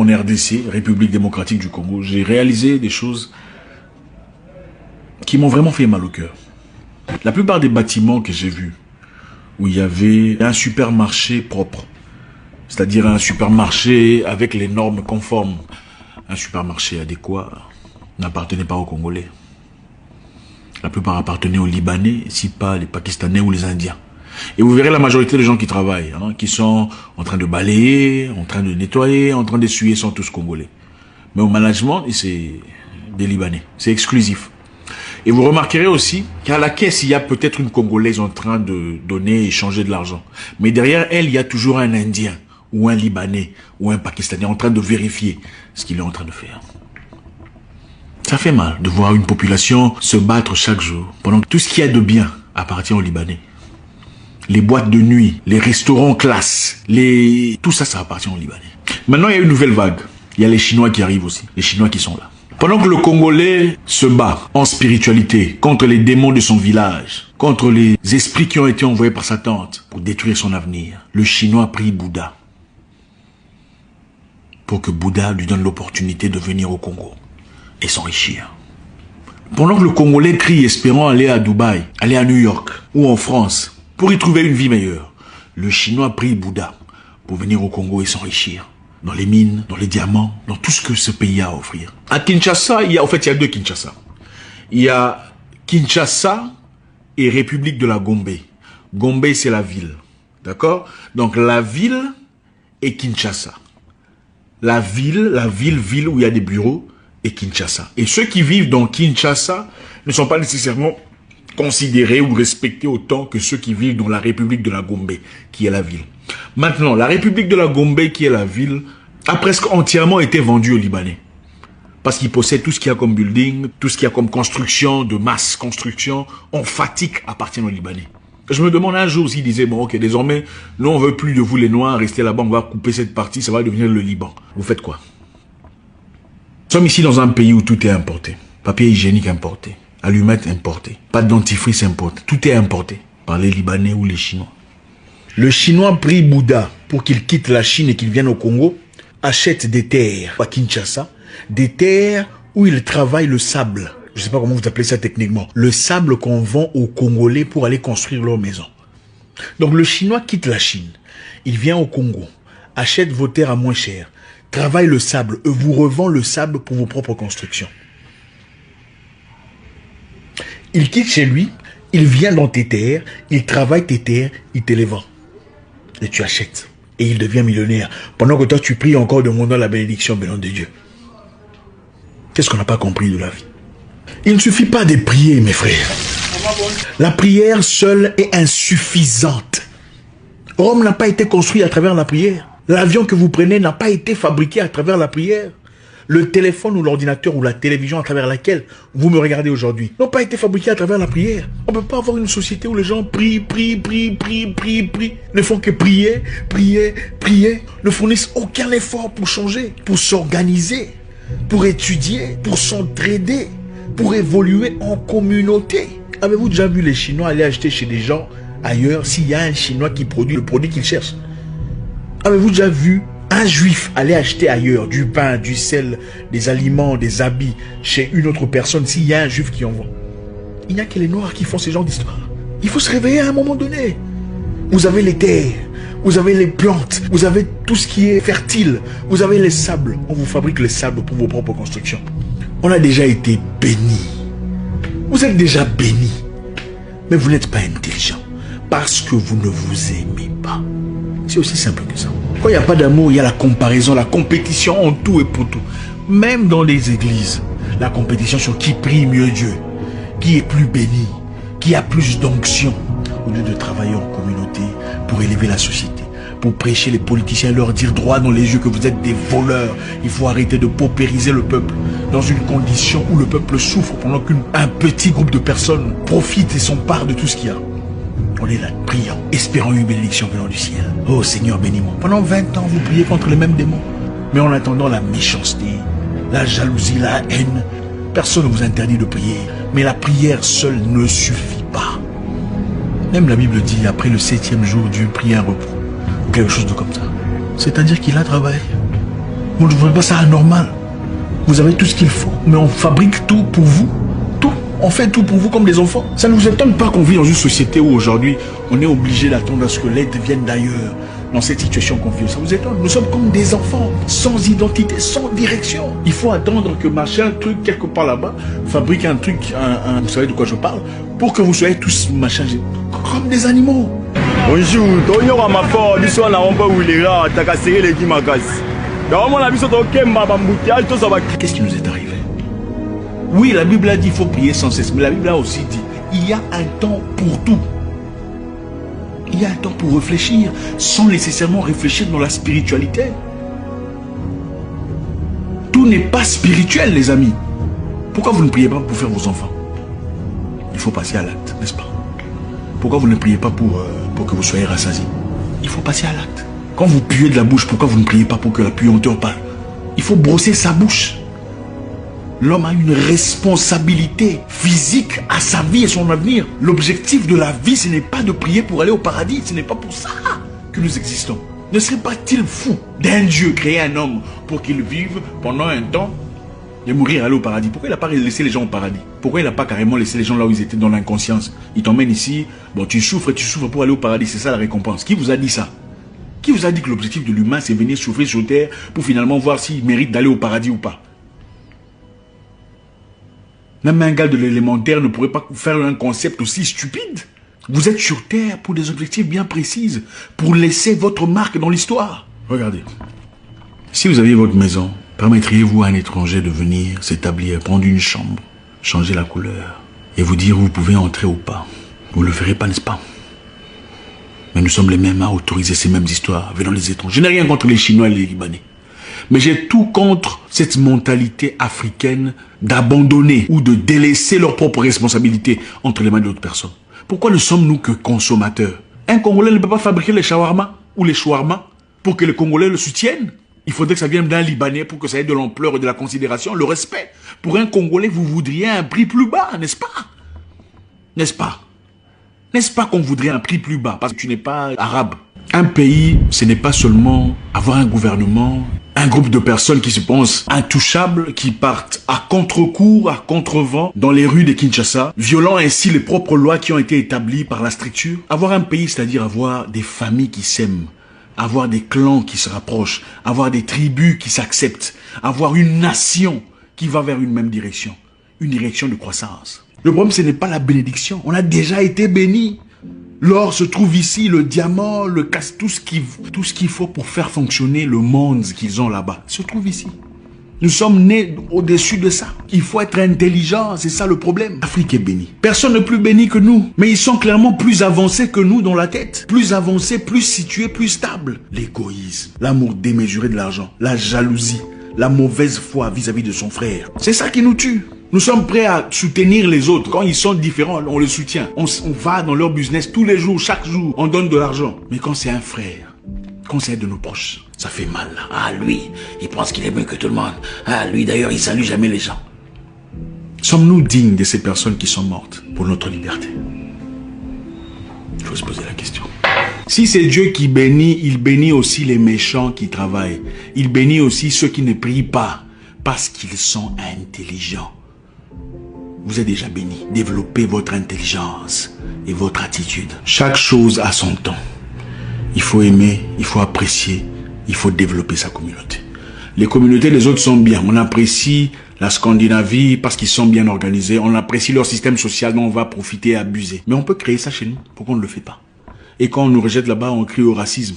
en RDC, République démocratique du Congo, j'ai réalisé des choses qui m'ont vraiment fait mal au cœur. La plupart des bâtiments que j'ai vus, où il y avait un supermarché propre, c'est-à-dire un supermarché avec les normes conformes, un supermarché adéquat, n'appartenait pas aux Congolais. La plupart appartenaient aux Libanais, si pas les Pakistanais ou les Indiens. Et vous verrez la majorité des gens qui travaillent, qui sont en train de balayer, en train de nettoyer, en train d'essuyer, sont tous Congolais. Mais au management, c'est des Libanais. C'est exclusif. Et vous remarquerez aussi qu'à la caisse, il y a peut-être une Congolaise en train de donner et échanger de l'argent. Mais derrière elle, il y a toujours un Indien, ou un Libanais, ou un Pakistanais en train de vérifier ce qu'il est en train de faire. Ça fait mal de voir une population se battre chaque jour, pendant que tout ce qu'il y a de bien appartient aux Libanais. Les boîtes de nuit, les restaurants classe, tout ça, ça appartient aux Libanais. Maintenant, il y a une nouvelle vague. Il y a les Chinois qui arrivent aussi, les Chinois qui sont là. Pendant que le Congolais se bat en spiritualité contre les démons de son village, contre les esprits qui ont été envoyés par sa tante pour détruire son avenir, le Chinois prie Bouddha pour que Bouddha lui donne l'opportunité de venir au Congo et s'enrichir. Pendant que le Congolais crie espérant aller à Dubaï, aller à New York ou en France pour y trouver une vie meilleure, le Chinois prie Bouddha pour venir au Congo et s'enrichir. Dans les mines, dans les diamants, dans tout ce que ce pays a à offrir. À Kinshasa, il y a deux Kinshasa. Il y a Kinshasa et République de la Gombe. Gombe, c'est la ville. D'accord? Donc la ville est Kinshasa. La ville où il y a des bureaux est Kinshasa. Et ceux qui vivent dans Kinshasa ne sont pas nécessairement considérés ou respectés autant que ceux qui vivent dans la République de la Gombe, qui est la ville. Maintenant, la République de la Gombe, qui est la ville, a presque entièrement été vendue aux Libanais. Parce qu'ils possèdent tout ce qu'il y a comme building, tout ce qu'il y a comme construction, de masse construction, emphatique appartiennent aux Libanais. Je me demande un jour s'ils disaient, bon ok, désormais, nous on veut plus de vous les Noirs, restez là-bas, on va couper cette partie, ça va devenir le Liban. Vous faites quoi? Nous sommes ici dans un pays où tout est importé. Papier hygiénique importé, allumettes importées, pâte dentifrice importée, tout est importé par les Libanais ou les Chinois. Le Chinois prie Bouddha pour qu'il quitte la Chine et qu'il vienne au Congo, achète des terres à Kinshasa, des terres où il travaille le sable. Je ne sais pas comment vous appelez ça techniquement. Le sable qu'on vend aux Congolais pour aller construire leur maison. Donc le Chinois quitte la Chine, il vient au Congo, achète vos terres à moins cher, travaille le sable et vous revend le sable pour vos propres constructions. Il quitte chez lui, il vient dans tes terres, il travaille tes terres, il te les vend. Et tu achètes. Et il devient millionnaire. Pendant que toi, tu pries encore demandant la bénédiction venant de Dieu. Qu'est-ce qu'on n'a pas compris de la vie? Il ne suffit pas de prier, mes frères. La prière seule est insuffisante. Rome n'a pas été construit à travers la prière. L'avion que vous prenez n'a pas été fabriqué à travers la prière. Le téléphone ou l'ordinateur ou la télévision à travers laquelle vous me regardez aujourd'hui n'ont pas été fabriqués à travers la prière. On ne peut pas avoir une société où les gens prient, ne font que prier, ne fournissent aucun effort pour changer, pour s'organiser, pour étudier, pour s'entraider, pour évoluer en communauté. Avez-vous déjà vu les Chinois aller acheter chez des gens ailleurs s'il y a un Chinois qui produit le produit qu'ils cherchent? Avez-vous déjà vu un Juif aller acheter ailleurs du pain, du sel, des aliments, des habits chez une autre personne s'il y a un Juif qui en vend? Il n'y a que les Noirs qui font ce genre d'histoire. Il faut se réveiller à un moment donné. Vous avez les terres, vous avez les plantes, vous avez tout ce qui est fertile, vous avez les sables. On vous fabrique les sables pour vos propres constructions. On a déjà été bénis. Vous êtes déjà bénis. Mais vous n'êtes pas intelligent parce que vous ne vous aimez pas. C'est aussi simple que ça. Quand il n'y a pas d'amour, il y a la comparaison, la compétition en tout et pour tout. Même dans les églises, la compétition sur qui prie mieux Dieu, qui est plus béni, qui a plus d'onction, au lieu de travailler en communauté pour élever la société, pour prêcher les politiciens et leur dire droit dans les yeux que vous êtes des voleurs. Il faut arrêter de paupériser le peuple dans une condition où le peuple souffre pendant qu'un petit groupe de personnes profite et s'empare de tout ce qu'il y a. On est là, priant, espérant une bénédiction venant du ciel. Oh Seigneur, bénis-moi. Pendant 20 ans, vous priez contre les mêmes démons. Mais en attendant la méchanceté, la jalousie, la haine, personne ne vous interdit de prier. Mais la prière seule ne suffit pas. Même la Bible dit, après le 7e jour, Dieu prit un repos. Ou quelque chose de comme ça. C'est-à-dire qu'il a travaillé. Vous ne trouvez pas ça anormal? Vous avez tout ce qu'il faut, mais on fabrique tout pour vous. Tout. On fait tout pour vous comme des enfants. Ça ne vous étonne pas qu'on vit dans une société où aujourd'hui, on est obligé d'attendre à ce que l'aide vienne d'ailleurs. Dans cette situation qu'on vit, ça vous étonne? Nous sommes comme des enfants, sans identité, sans direction. Il faut attendre que machin, truc, quelque part là-bas, fabrique un truc, vous savez de quoi je parle, pour que vous soyez tous machin, comme des animaux. Bonjour, qu'est-ce qui nous est arrivé? Oui, la Bible a dit qu'il faut prier sans cesse, mais la Bible a aussi dit il y a un temps pour tout. Il y a un temps pour réfléchir, sans nécessairement réfléchir dans la spiritualité. Tout n'est pas spirituel, les amis. Pourquoi vous ne priez pas pour faire vos enfants? Il faut passer à l'acte, n'est-ce pas? Pourquoi vous ne priez pas pour que vous soyez rassasiés? Il faut passer à l'acte. Quand vous puez de la bouche, pourquoi vous ne priez pas pour que la puanteur parle? Il faut brosser sa bouche. L'homme a une responsabilité physique à sa vie et son avenir. L'objectif de la vie, ce n'est pas de prier pour aller au paradis. Ce n'est pas pour ça que nous existons. Ne serait pas-il fou d'un Dieu créer un homme pour qu'il vive pendant un temps et mourir et aller au paradis? Pourquoi il n'a pas laissé les gens au paradis? Pourquoi il n'a pas carrément laissé les gens là où ils étaient dans l'inconscience? Il t'emmène ici, bon tu souffres pour aller au paradis. C'est ça la récompense. Qui vous a dit ça? Qui vous a dit que l'objectif de l'humain, c'est venir souffrir sur terre pour finalement voir s'il mérite d'aller au paradis ou pas? Même un gars de l'élémentaire ne pourrait pas faire un concept aussi stupide. Vous êtes sur terre pour des objectifs bien précis, pour laisser votre marque dans l'histoire. Regardez, si vous aviez votre maison, permettriez-vous à un étranger de venir s'établir, prendre une chambre, changer la couleur et vous dire où vous pouvez entrer ou pas? Vous ne le ferez pas, n'est-ce pas? Mais nous sommes les mêmes à autoriser ces mêmes histoires venant des étrangers. Je n'ai rien contre les Chinois et les Libanais. Mais j'ai tout contre cette mentalité africaine d'abandonner ou de délaisser leurs propres responsabilités entre les mains d'autres personnes. Pourquoi ne sommes-nous que consommateurs? Un Congolais ne peut pas fabriquer les shawarma ou les shawarma pour que les Congolais le soutiennent. Il faudrait que ça vienne d'un Libanais pour que ça ait de l'ampleur et de la considération, le respect. Pour un Congolais, vous voudriez un prix plus bas, n'est-ce pas? N'est-ce pas? N'est-ce pas qu'on voudrait un prix plus bas parce que tu n'es pas arabe? Un pays, ce n'est pas seulement avoir un gouvernement, un groupe de personnes qui se pensent intouchables, qui partent à contre-cours, à contre-vent dans les rues de Kinshasa, violant ainsi les propres lois qui ont été établies par la structure. Avoir un pays, c'est-à-dire avoir des familles qui s'aiment, avoir des clans qui se rapprochent, avoir des tribus qui s'acceptent, avoir une nation qui va vers une même direction, une direction de croissance. Le problème, ce n'est pas la bénédiction. On a déjà été bénis. L'or se trouve ici, le diamant, le casse, tout ce qu'il faut pour faire fonctionner le monde qu'ils ont là-bas se trouve ici. Nous sommes nés au-dessus de ça. Il faut être intelligent, c'est ça le problème. L'Afrique est bénie. Personne n'est plus béni que nous. Mais ils sont clairement plus avancés que nous dans la tête. Plus avancés, plus situés, plus stables. L'égoïsme, l'amour démesuré de l'argent, la jalousie, la mauvaise foi vis-à-vis de son frère. C'est ça qui nous tue. Nous sommes prêts à soutenir les autres. Quand ils sont différents, on les soutient. On va dans leur business tous les jours, chaque jour. On donne de l'argent. Mais quand c'est un frère, quand c'est de nos proches, ça fait mal. Ah, lui, il pense qu'il est mieux que tout le monde. Ah, lui, d'ailleurs, il salue jamais les gens. Sommes-nous dignes de ces personnes qui sont mortes pour notre liberté? Il faut se poser la question. Si c'est Dieu qui bénit, il bénit aussi les méchants qui travaillent. Il bénit aussi ceux qui ne prient pas parce qu'ils sont intelligents. Vous êtes déjà béni. Développez votre intelligence et votre attitude. Chaque chose a son temps. Il faut aimer, il faut apprécier, il faut développer sa communauté. Les communautés des autres sont bien. On apprécie la Scandinavie parce qu'ils sont bien organisés. On apprécie leur système social dont on va profiter et abuser. Mais on peut créer ça chez nous. Pourquoi on ne le fait pas? Et quand on nous rejette là-bas, on crie au racisme.